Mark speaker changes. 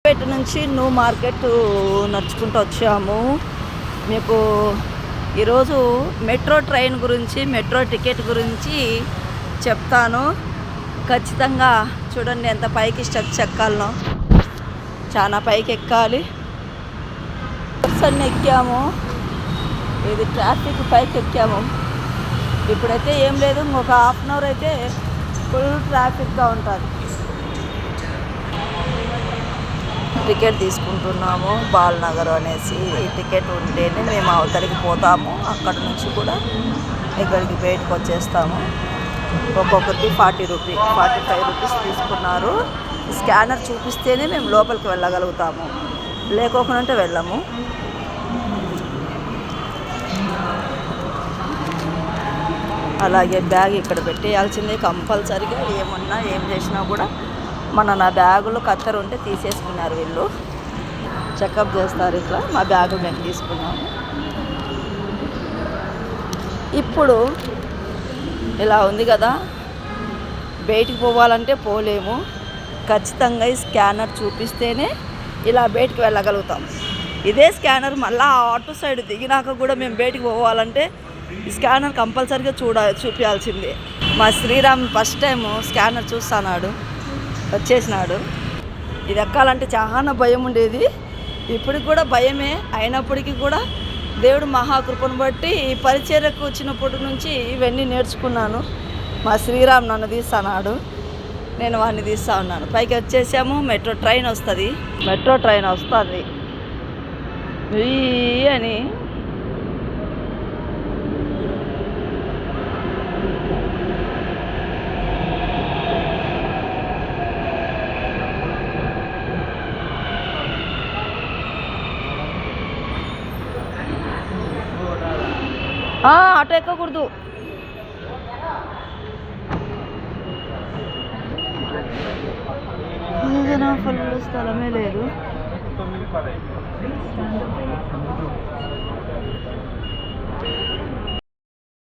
Speaker 1: పేట నుంచి new market నడుచుకుంటూ వచ్చాము. మీకు ఈరోజు మెట్రో ట్రైన్ గురించి, మెట్రో టికెట్ గురించి చెప్తాను. ఖచ్చితంగా చూడండి ఎంత పైకి స్టెప్స్ ఎక్కాలనో, చాలా పైకి ఎక్కాలి. స్టెప్స్ అన్నీ ఎక్కాము. ఇది ట్రాఫిక్ పైకి ఎక్కాము. ఇప్పుడైతే ఏం లేదు, ఇంకొక హాఫ్ అన్ అవర్ అయితే ఫుల్ ట్రాఫిక్గా ఉంటుంది. టికెట్ తీసుకుంటున్నాము బాలనగర్ అనేసి. ఈ టికెట్ ఉంటేనే మేము అవతలికి పోతాము. అక్కడ నుంచి కూడా ఇక్కడికి బయటకు వచ్చేస్తాము. ఒక్కొక్కరికి 45 రూపీస్ తీసుకున్నారు. స్కానర్ చూపిస్తేనే మేము లోపలికి వెళ్ళగలుగుతాము, లేకోకుండా వెళ్ళము. అలాగే బ్యాగ్ ఇక్కడ పెట్టేయాల్సిందే కంపల్సరీగా. ఏమన్నా ఏం చేసినా కూడా నా బ్యాగులో కత్తెర ఉంటే తీసేసుకున్నారు వీళ్ళు. చెకప్ చేస్తారు ఇట్లా. మా బ్యాగు మేము తీసుకున్నాము. ఇప్పుడు ఇలా ఉంది కదా, బయటికి పోవాలంటే పోలేము. ఖచ్చితంగా ఈ స్కానర్ చూపిస్తేనే ఇలా బయటికి వెళ్ళగలుగుతాం. ఇదే స్కానర్ మళ్ళీ అటు సైడ్ దిగినాక కూడా మేము బయటికి పోవాలంటే ఈ స్కానర్ కంపల్సరీగా చూపించాల్సిందే. మా శ్రీరామ్ ఫస్ట్ టైం స్కానర్ చూస్తున్నాడు, వచ్చేసినాడు. ఇది ఎక్కాలంటే చాలా భయం ఉండేది. ఇప్పటికి కూడా భయమే. అయినప్పటికీ కూడా దేవుడు మహాకృపను బట్టి ఈ పరిచర్యకు వచ్చినప్పటి నుంచి ఇవన్నీ నేర్చుకున్నాను. మా శ్రీరామ్ నన్ను తీస్తున్నాడు, నేను వాడిని తీస్తూ ఉన్నాను. పైకి వచ్చేసాము. మెట్రో ట్రైన్ వస్తుంది అని. అటు ఎక్కకూడదు. ఫుల్ స్థలమే లేదు.